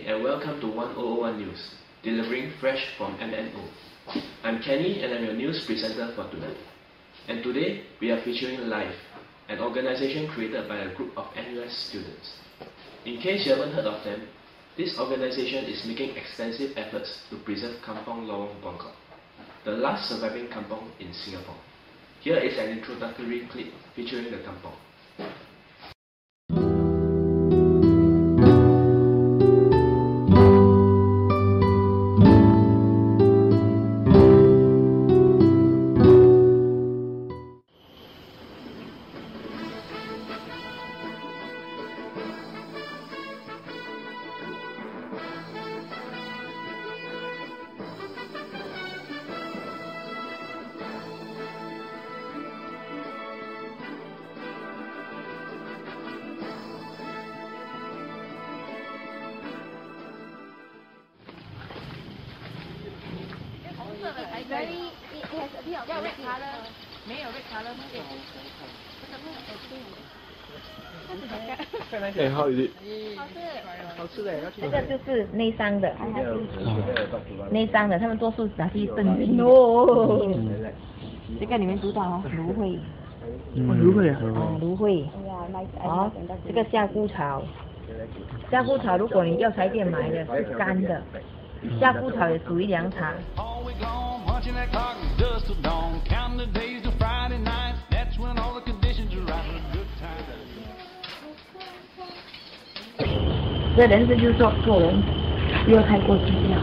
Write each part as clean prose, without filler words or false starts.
and welcome to 1001 News, delivering fresh from MNO. I'm Kenny and I'm your news presenter for tonight. And today, we are featuring Life, an organization created by a group of NUS students. In case you haven't heard of them, this organization is making extensive efforts to preserve Kampong Lorong Buangkok, the last surviving kampong in Singapore. Here is an introductory clip featuring the kampong. It has a bit of red color. 没有 red color 哎，how is it？ 好吃嘞，这个就是内伤的，内伤的，他们多数拿去炖哦。这个你们读到哦，芦荟。芦荟啊。芦荟。哦，这个夏枯草。夏枯草如果你药材店买的是干的，夏枯草也属于凉茶。这人生就是做人不要太过计较，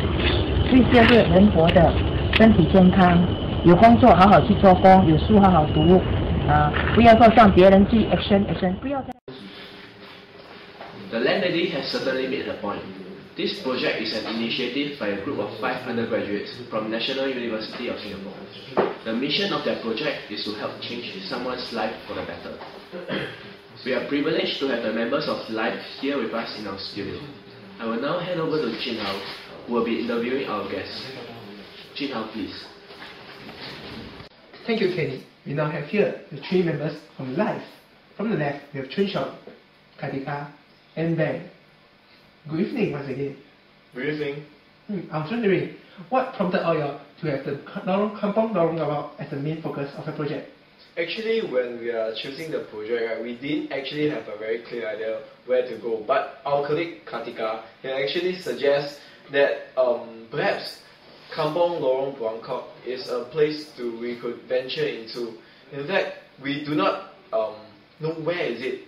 最重要是人活的身体健康，有工作好好去做工，有书好好读啊，不要说向别人去 action， 不要再。The landlady has certainly made her point. This project is an initiative by a group of 5 undergraduates from National University of Singapore. The mission of their project is to help change someone's life for the better. We are privileged to have the members of Life here with us in our studio. I will now hand over to Jin Hao, who will be interviewing our guests. Jin Hao, please. Thank you, Kenny. We now have here the 3 members from Life. From the left, we have Chun Shot, Katika, and Ben. Good evening once again. Good evening. I was wondering, what prompted all y'all to have the Kampong Lorong Buangkok as the main focus of the project? Actually, when we are choosing the project, right, we didn't actually have a very clear idea where to go. But our colleague Kartika can actually suggest that perhaps Kampong Lorong Buangkok is a place we could venture into. In fact, we do not know where is it.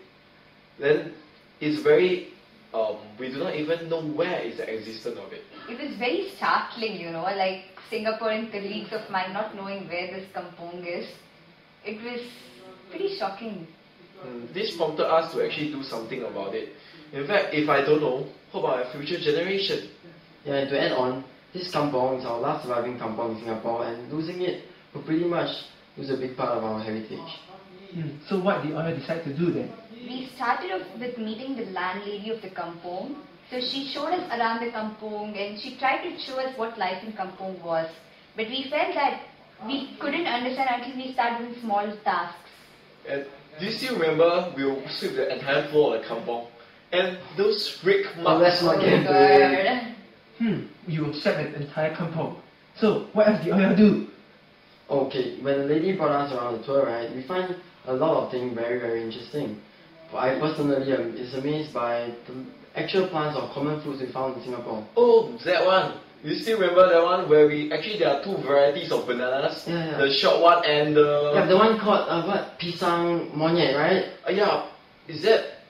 Then it's very we do not even know where is the existence of it. It was very startling, like Singaporean colleagues of mine not knowing where this kampong is. It was pretty shocking. This prompted us to actually do something about it. In fact, if I don't know, how about a future generation? Yeah, and to add on, this kampong is our last surviving kampong in Singapore, and losing it will pretty much lose a big part of our heritage. So what did all decide to do then? We started off with meeting the landlady of the kampong. So she showed us around the kampong and she tried to show us what life in kampong was. But we felt that we couldn't understand until we started doing small tasks. And do you still remember we will sweep the entire floor of the kampong? And those brick marks. Let's not get into it. You swept the entire kampong. So what else did all y'all do? Okay, when the lady brought us around the tour, right, we find a lot of things very, very interesting. I personally is amazed by the actual plants of common fruits we found in Singapore. Oh, that one. You still remember that one where there are 2 varieties of bananas? Yeah. The short one and the... Yeah, the one called, Pisang Monyet, right? Yeah.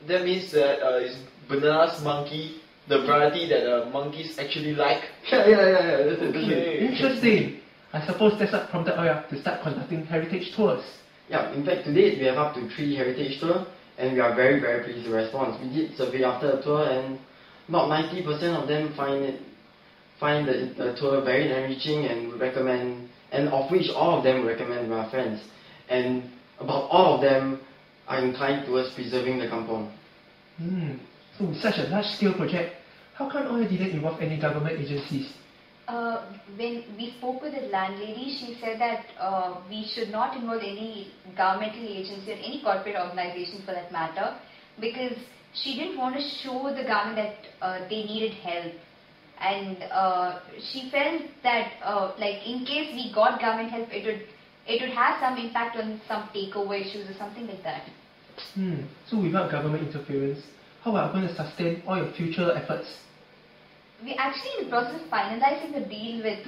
That means that it's bananas monkey, the variety that the monkeys actually like? Yeah. That's it. Okay. Interesting. I suppose that's what prompted all y'all to start conducting heritage tours. Yeah, in fact, to date, we have up to 3 heritage tours, and we are very, very pleased with the response. We did survey after the tour, and about 90% of them find the tour very enriching and would recommend, and of which all of them would recommend to our friends. And about all of them are inclined towards preserving the kampong. So with such a large-scale project, how come all y'all didn't involve any government agencies? When we spoke with the landlady, she said that we should not involve any governmental agency or any corporate organization for that matter, because she didn't want to show the government that they needed help. And she felt that like in case we got government help, it would have some impact on some takeover issues or something like that. So without government interference, how are you going to sustain all your future efforts? We're actually in the process of finalizing the deal with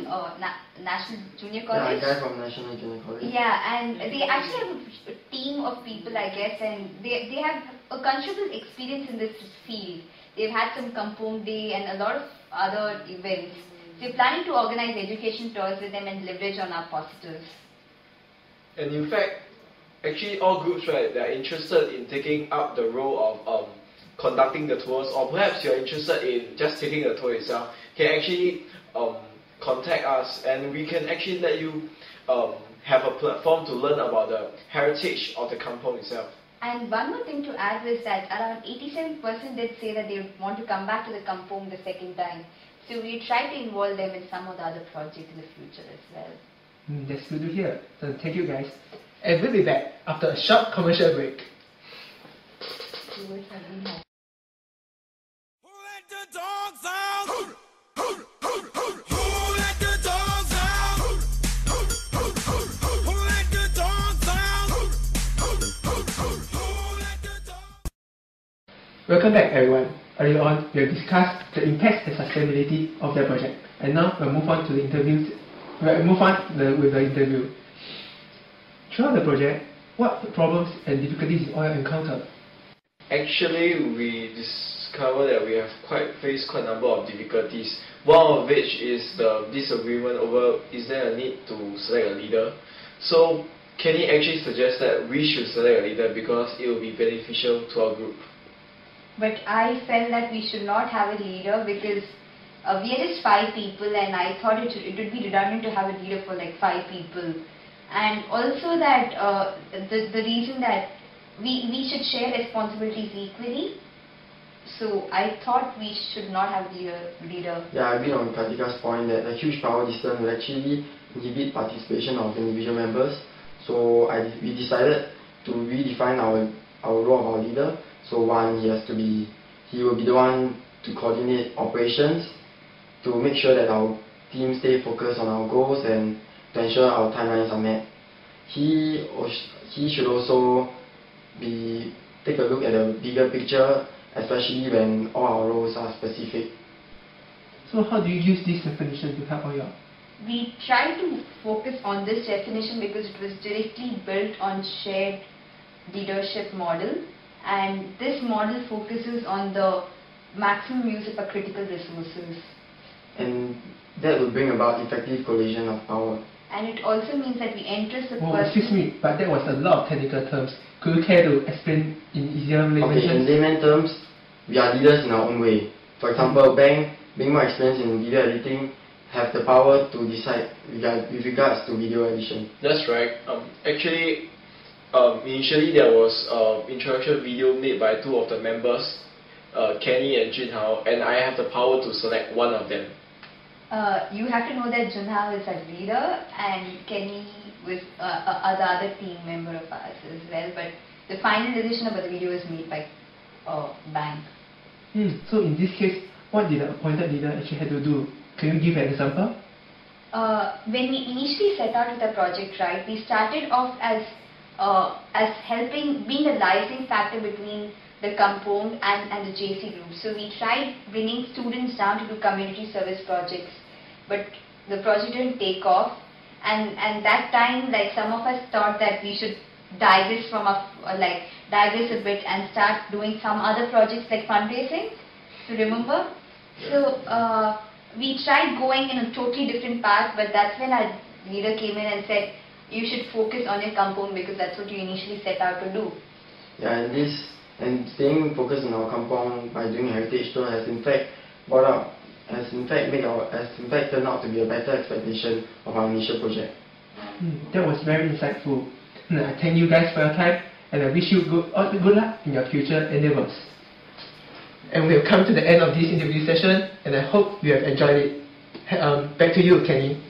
National Junior College. Yeah, a guy from National Junior College. Yeah, and they actually have a team of people, I guess, and they have a considerable experience in this field. They've had some Kampong Day and a lot of other events. We're planning to organize education tours with them and leverage on our positives. And in fact, actually all groups, right, that are interested in taking up the role of conducting the tours, or perhaps you're interested in just taking the tour itself, can actually contact us, and we can actually let you have a platform to learn about the heritage of the kampong itself. And one more thing to add was that around 87% did say that they would want to come back to the kampong the second time. So we try to involve them in some of the other projects in the future as well. That's good to hear. So thank you guys. And we'll be back after a short commercial break. Welcome back everyone. Earlier on, we have discussed the impact and sustainability of the project. And now we'll move on to the interviews. We'll move on with the interview. Throughout the project, what problems and difficulties did you all encounter? Actually, we discovered that we have faced quite a number of difficulties. One of which is the disagreement over is there a need to select a leader. So Kenny actually suggests that we should select a leader because it will be beneficial to our group. But I felt that we should not have a leader because we are just 5 people, and I thought it would be redundant to have a leader for like 5 people. And also that the reason that we should share responsibilities equally. So I thought we should not have a leader. Yeah, I agree on Kartika's point that a huge power distance will actually inhibit participation of individual members. So we decided to redefine our role of our leader. So one, he will be the one to coordinate operations, to make sure that our team stay focused on our goals and to ensure our timelines are met. He should also take a look at the bigger picture, especially when all our roles are specific. So how do you use this definition to help all y'all? We tried to focus on this definition because it was directly built on shared leadership model, and this model focuses on the maximum use of our critical resources. And that will bring about effective coalition of power. And it also means that we entrust the person... Excuse me, but that was a lot of technical terms. Could you care to explain in easier layman terms? Okay, in layman terms, we are leaders in our own way. For example, Bang, being more experienced in video editing, have the power to decide with regards to video edition. That's right. Actually, initially there was an introduction video made by 2 of the members, Kenny and Junhao, and I have the power to select one of them. You have to know that Junhao is a leader and Kenny was the other team member of ours as well, but the final decision about the video is made by Bang. So in this case, what did the appointed leader actually have to do? Can you give an example? When we initially set out with the project, right, we started off as helping, being the liaising factor between the Kampong and the JC group. So we tried bringing students down to do community service projects, but the project didn't take off. And that time, like, some of us thought that we should digress a bit and start doing some other projects like fundraising. So remember? So we tried going in a totally different path, but that's when our leader came in and said, you should focus on your Kampong because that's what you initially set out to do. Yeah, and staying focused on our kampong by doing a heritage tour has in fact turned out to be a better expectation of our initial project. That was very insightful. I thank you guys for your time, and I wish you good luck in your future endeavors. And we have come to the end of this interview session, and I hope you have enjoyed it. Back to you, Kenny.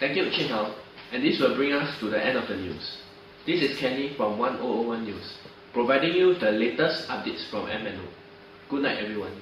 Thank you, Junhao. And this will bring us to the end of the news. This is Kenny from 1001 News. providing you with the latest updates from MNO. Good night everyone.